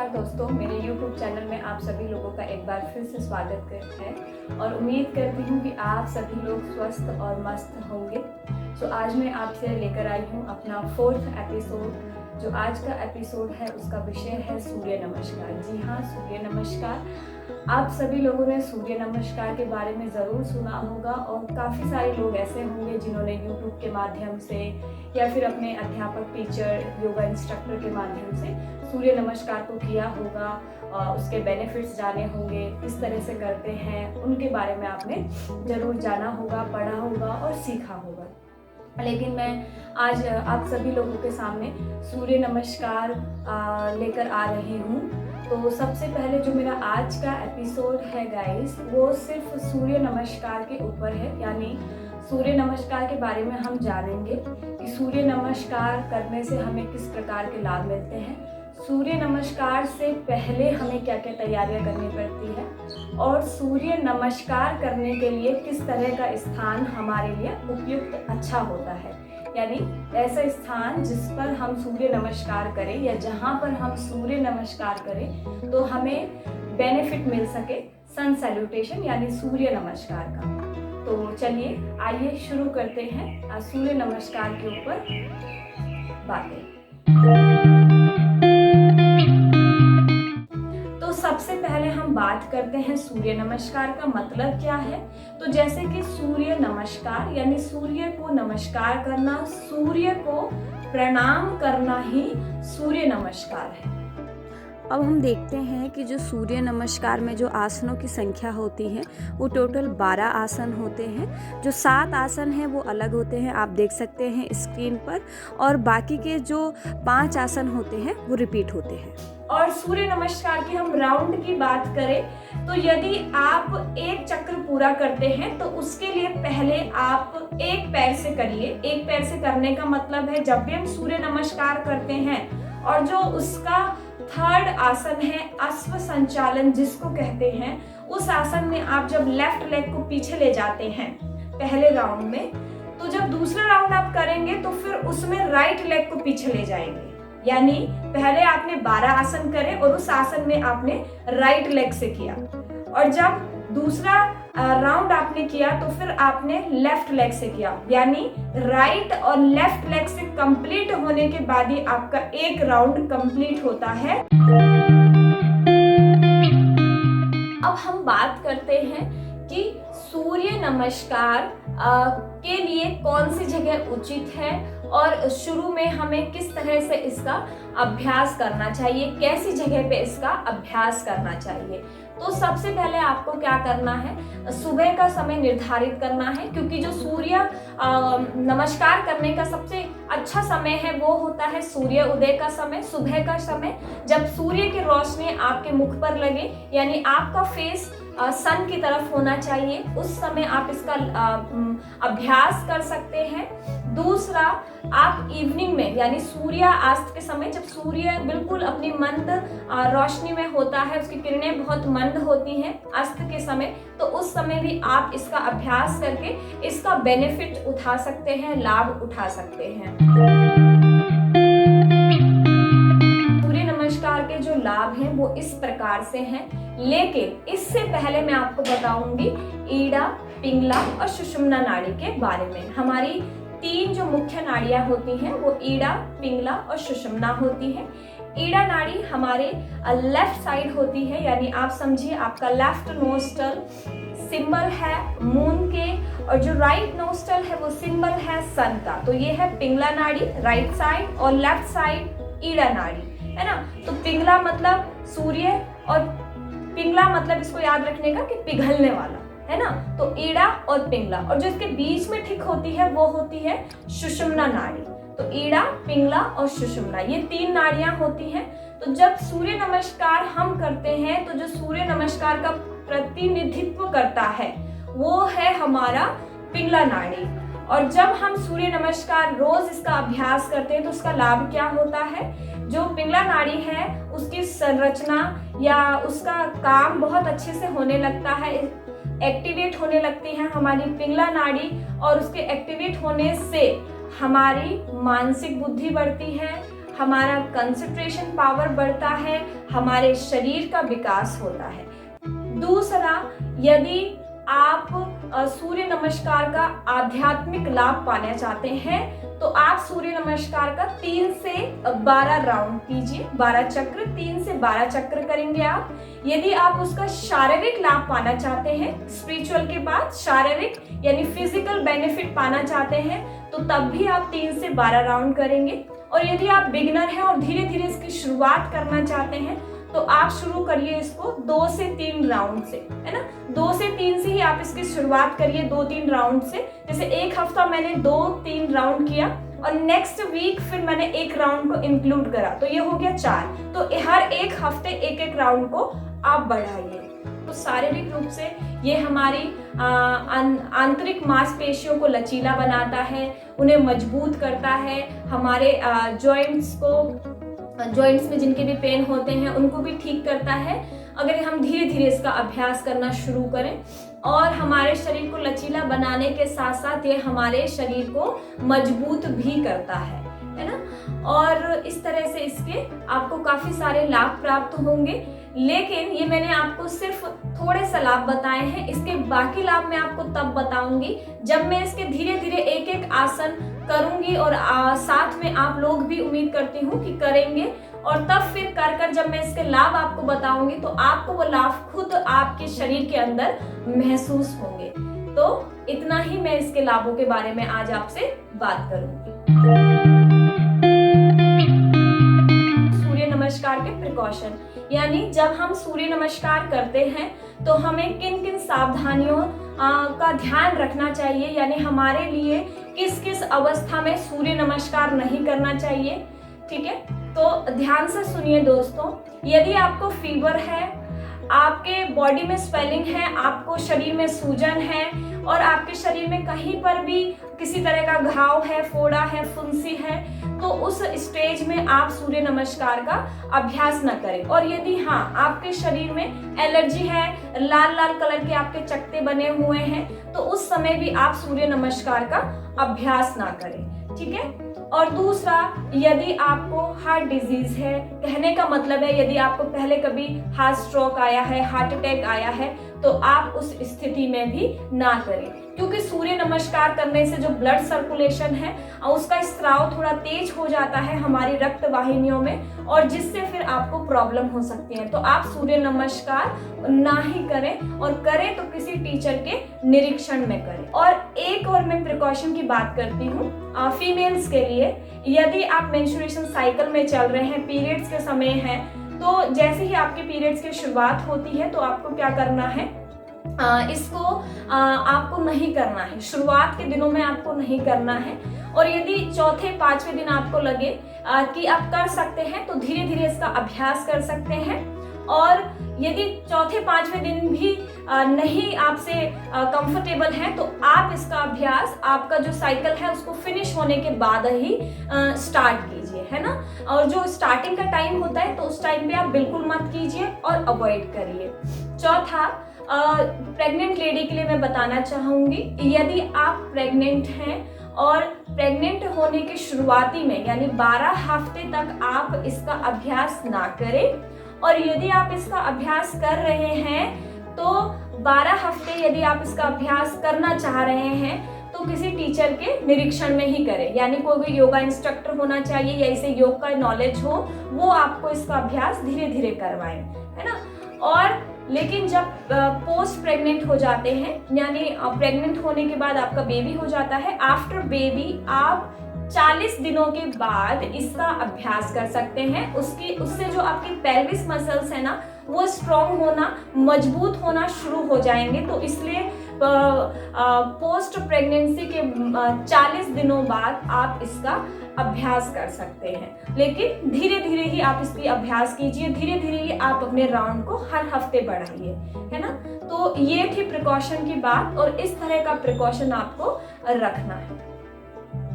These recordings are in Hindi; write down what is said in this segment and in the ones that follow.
नमस्कार दोस्तों, मेरे YouTube चैनल में आप सभी लोगों का एक बार फिर से स्वागत है और उम्मीद करती हूँ कि आप सभी लोग स्वस्थ और मस्त होंगे। तो आज मैं आपसे लेकर आई हूँ अपना 4th एपिसोड। जो आज का एपिसोड है उसका विषय है सूर्य नमस्कार। जी हाँ, सूर्य नमस्कार। आप सभी लोगों ने सूर्य नमस्कार के बारे में ज़रूर सुना होगा और काफ़ी सारे लोग ऐसे होंगे जिन्होंने YouTube के माध्यम से या फिर अपने अध्यापक, टीचर, योगा इंस्ट्रक्टर के माध्यम से सूर्य नमस्कार को किया होगा, उसके बेनिफिट्स जाने होंगे, किस तरह से करते हैं उनके बारे में आपने ज़रूर जाना होगा, पढ़ा होगा और सीखा होगा। लेकिन मैं आज आप सभी लोगों के सामने सूर्य नमस्कार लेकर आ रही हूँ। तो सबसे पहले जो मेरा आज का एपिसोड है गाइस, वो सिर्फ सूर्य नमस्कार के ऊपर है। यानी सूर्य नमस्कार के बारे में हम जानेंगे कि सूर्य नमस्कार करने से हमें किस प्रकार के लाभ मिलते हैं, सूर्य नमस्कार से पहले हमें क्या क्या तैयारियां करनी पड़ती है और सूर्य नमस्कार करने के लिए किस तरह का स्थान हमारे लिए उपयुक्त अच्छा होता है। यानी ऐसा स्थान जिस पर हम सूर्य नमस्कार करें या जहाँ पर हम सूर्य नमस्कार करें तो हमें बेनिफिट मिल सके सन सैल्यूटेशन यानी सूर्य नमस्कार का। तो चलिए आइए शुरू करते हैं सूर्य नमस्कार के ऊपर बातें। तो सबसे पहले हम बात करते हैं सूर्य नमस्कार का मतलब क्या है। तो जैसे कि सूर्य नमस्कार यानी सूर्य को नमस्कार करना, सूर्य को प्रणाम करना ही सूर्य नमस्कार है। अब हम देखते हैं कि जो सूर्य नमस्कार में जो आसनों की संख्या होती है वो टोटल 12 आसन होते हैं। जो 7 आसन हैं वो अलग होते हैं, आप देख सकते हैं स्क्रीन पर, और बाकी के जो 5 आसन होते हैं वो रिपीट होते हैं। और सूर्य नमस्कार की हम राउंड की बात करें तो यदि आप एक चक्र पूरा करते हैं तो उसके लिए पहले आप एक पैर से करिए। एक पैर से करने का मतलब है जब भी हम सूर्य नमस्कार करते हैं और जो उसका 3rd आसन है अश्व संचालन जिसको कहते हैं, उस आसन में आप जब लेफ्ट लेग को पीछे ले जाते हैं पहले राउंड में, तो जब दूसरा राउंड आप करेंगे तो फिर उसमें राइट लेग को पीछे ले जाएंगे। यानी पहले आपने 12 आसन करे और उस आसन में आपने राइट लेग से किया, और जब दूसरा राउंड आपने किया तो फिर आपने लेफ्ट लेग से किया। यानी राइट और लेफ्ट लेग से कंप्लीट होने के बाद ही आपका एक राउंड कंप्लीट होता है। अब हम बात करते हैं कि सूर्य नमस्कार के लिए कौन सी जगह उचित है और शुरू में हमें किस तरह से इसका अभ्यास करना चाहिए, कैसी जगह पे इसका अभ्यास करना चाहिए। तो सबसे पहले आपको क्या करना है, सुबह का समय निर्धारित करना है, क्योंकि जो सूर्य नमस्कार करने का सबसे अच्छा समय है वो होता है सूर्य उदय का समय, सुबह का समय, जब सूर्य की रोशनी आपके मुख पर लगे, यानी आपका फेस सन की तरफ होना चाहिए। उस समय आप इसका अभ्यास कर सकते हैं। दूसरा, आप इवनिंग में यानी सूर्यास्त के समय, जब सूर्य बिल्कुल अपनी मंद रोशनी में होता है, उसकी किरणें बहुत मंद होती हैं अस्त के समय, तो उस समय भी आप इसका अभ्यास करके इसका बेनिफिट उठा सकते हैं, लाभ उठा सकते हैं। सूर्य नमस्कार के जो लाभ हैं वो इस प्रकार से हैं, लेकिन इससे पहले मैं आपको बताऊंगी ईड़ा, पिंगला और सुषुम्ना नाड़ी के बारे में। हमारी 3 जो मुख्य नाड़ियां होती हैं वो ईड़ा, पिंगला और सुषुम्ना होती हैं। ईड़ा नाड़ी हमारे लेफ्ट साइड होती है, यानी आप समझिए आपका लेफ्ट नोस्टल सिंबल है मून के, और जो राइट नोस्टल है वो सिंबल है सन का। तो ये है पिंगला नाड़ी राइट साइड, और लेफ्ट साइड ईड़ा नाड़ी, है ना। तो पिंगला मतलब सूर्य और पिंगला मतलब इसको याद रखने का कि पिघलने वाला, है ना। तो ईड़ा और पिंगला, और जो इसके बीच में ठीक होती है वो होती है सुषुम्ना नाड़ी। तो ईड़ा, पिंगला और सुषुम्ना, ये 3 नाड़ियां होती हैं। तो जब सूर्य नमस्कार हम करते हैं तो जो सूर्य नमस्कार का प्रतिनिधित्व करता है वो है हमारा पिंगला नाड़ी। और जब हम सूर्य नमस्कार रोज इसका अभ्यास करते हैं तो उसका लाभ क्या होता है, जो पिंगला नाड़ी है उसकी संरचना या उसका काम बहुत अच्छे से होने लगता है, एक्टिवेट होने लगती है हमारी पिंगला नाड़ी, और उसके एक्टिवेट होने से हमारी मानसिक बुद्धि बढ़ती है, हमारा कंसंट्रेशन पावर बढ़ता है, हमारे शरीर का विकास होता है। दूसरा, यदि आप सूर्य नमस्कार का आध्यात्मिक लाभ पाना चाहते हैं तो आप सूर्य नमस्कार का 3 से 12 राउंड कीजिए, 12 चक्र, 3 से 12 चक्र करेंगे आप। यदि आप उसका शारीरिक लाभ पाना चाहते हैं, स्पिरिचुअल के बाद शारीरिक यानी फिजिकल बेनिफिट पाना चाहते हैं, तो तब भी आप 3 से 12 राउंड करेंगे। और यदि आप बिगिनर हैं और धीरे धीरे इसकी शुरुआत करना चाहते हैं तो आप शुरू करिए इसको 2 से 3 राउंड से, है ना। 2 से 3 से ही आप इसकी शुरुआत करिए, 2-3 राउंड से। जैसे एक हफ्ता मैंने 2-3 राउंड किया और नेक्स्ट वीक फिर मैंने 1 राउंड को इंक्लूड करा, तो ये हो गया 4। तो हर एक हफ्ते 1-1 राउंड को आप बढ़ाइए। तो शारीरिक रूप से ये हमारी आंतरिक मांसपेशियों को लचीला बनाता है, उन्हें मजबूत करता है, हमारे जॉइंट्स में जिनके भी पेन होते हैं उनको भी ठीक करता है, अगर हम धीरे धीरे इसका अभ्यास करना शुरू करें। और हमारे शरीर को लचीला बनाने के साथ साथ ये हमारे शरीर को मजबूत भी करता है ना। और इस तरह से इसके आपको काफ़ी सारे लाभ प्राप्त होंगे। लेकिन ये मैंने आपको सिर्फ थोड़े से लाभ बताए हैं, इसके बाकी लाभ मैं आपको तब बताऊंगी जब मैं इसके धीरे धीरे एक एक आसन करूंगी और साथ में आप लोग भी उम्मीद करती हूँ कि करेंगे। और तब फिर कर जब मैं इसके लाभ आपको बताऊंगी तो आपको वो लाभ खुद आपके शरीर के अंदर महसूस होंगे। तो इतना ही मैं इसके लाभों के बारे में आज आपसे बात करूंगी। सूर्य नमस्कार के प्रिकॉशन, यानी जब हम सूर्य नमस्कार करते हैं तो हमें किन किन सावधानियों का ध्यान रखना चाहिए, यानी हमारे लिए किस किस अवस्था में सूर्य नमस्कार नहीं करना चाहिए। ठीक है, तो ध्यान से सुनिए दोस्तों। यदि आपको फीवर है, आपके बॉडी में स्वेलिंग है, आपको शरीर में सूजन है और आपके शरीर में कहीं पर भी किसी तरह का घाव है, फोड़ा है, फुंसी है, तो उस स्टेज में आप सूर्य नमस्कार का अभ्यास न करें। और यदि हाँ आपके शरीर में एलर्जी है, लाल लाल कलर के आपके चकत्ते बने हुए हैं, तो उस समय भी आप सूर्य नमस्कार का अभ्यास ना करें। ठीक है। और दूसरा, यदि आपको हार्ट डिजीज है, कहने का मतलब है यदि आपको पहले कभी हार्ट स्ट्रोक आया है, हार्ट अटैक आया है, तो आप उस स्थिति में भी ना करें, क्योंकि सूर्य नमस्कार करने से जो ब्लड सर्कुलेशन है उसका स्त्राव थोड़ा तेज हो जाता है हमारी रक्त वाहिनियों में, और जिससे फिर आपको प्रॉब्लम हो सकती है। तो आप सूर्य नमस्कार ना ही करें, और करें तो किसी टीचर के निरीक्षण में करें। और एक और मैं प्रिकॉशन की बात करती हूँ फीमेल्स के लिए। यदि आप मेंस्ट्रुएशन साइकिल में चल रहे हैं, पीरियड्स के समय है, तो जैसे ही आपके पीरियड्स की शुरुआत होती है तो आपको क्या करना है, इसको आपको नहीं करना है, शुरुआत के दिनों में आपको नहीं करना है। और यदि 4-5वें दिन आपको लगे कि आप कर सकते हैं तो धीरे धीरे इसका अभ्यास कर सकते हैं। और यदि 4-5वें दिन भी नहीं आपसे कंफर्टेबल है तो आप इसका अभ्यास, आपका जो साइकिल है उसको फिनिश होने के बाद ही स्टार्ट कीजिए, है ना। और जो स्टार्टिंग का टाइम होता है तो उस टाइम पे आप बिल्कुल मत कीजिए और अवॉइड करिए। चौथा, प्रेग्नेंट लेडी के लिए मैं बताना चाहूँगी, यदि आप प्रेग्नेंट हैं और प्रेग्नेंट होने के शुरुआती में यानी 12 हफ्ते तक आप इसका अभ्यास ना करें। और यदि आप इसका अभ्यास कर रहे हैं तो 12 हफ्ते यदि आप इसका अभ्यास करना चाह रहे हैं तो किसी टीचर के निरीक्षण में ही करें, यानी कोई भी योगा इंस्ट्रक्टर होना चाहिए या इसे योग का नॉलेज हो, वो आपको इसका अभ्यास धीरे धीरे करवाएं, है ना। और लेकिन जब पोस्ट प्रेग्नेंट हो जाते हैं, यानी प्रेग्नेंट होने के बाद आपका बेबी हो जाता है, आफ्टर बेबी आप 40 दिनों के बाद इसका अभ्यास कर सकते हैं। उससे जो आपकी पेल्विस मसल्स है ना वो स्ट्रॉन्ग होना, मजबूत होना शुरू हो जाएंगे। तो इसलिए पोस्ट प्रेगनेंसी के 40 दिनों बाद आप इसका अभ्यास कर सकते हैं, लेकिन धीरे धीरे ही आप इसकी अभ्यास कीजिए, धीरे धीरे ही आप अपने राउंड को हर हफ्ते बढ़ाइए, है ना। तो ये थी प्रिकॉशन की बात, और इस तरह का प्रिकॉशन आपको रखना है।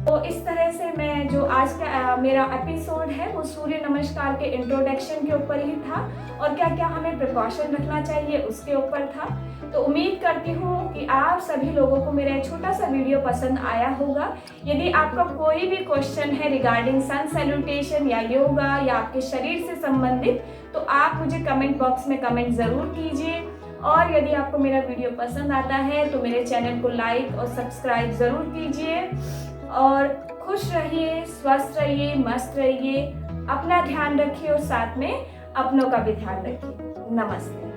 तो इस तरह से मैं जो आज का मेरा एपिसोड है वो सूर्य नमस्कार के इंट्रोडक्शन के ऊपर ही था और क्या क्या हमें प्रिकॉशन रखना चाहिए उसके ऊपर था। तो उम्मीद करती हूँ कि आप सभी लोगों को मेरा छोटा सा वीडियो पसंद आया होगा। यदि आपका कोई भी क्वेश्चन है रिगार्डिंग सन सैल्यूटेशन या योगा या आपके शरीर से संबंधित, तो आप मुझे कमेंट बॉक्स में कमेंट ज़रूर कीजिए। और यदि आपको मेरा वीडियो पसंद आता है तो मेरे चैनल को लाइक और सब्सक्राइब ज़रूर कीजिए। और खुश रहिए, स्वस्थ रहिए, मस्त रहिए, अपना ध्यान रखिए और साथ में अपनों का भी ध्यान रखिए। नमस्ते।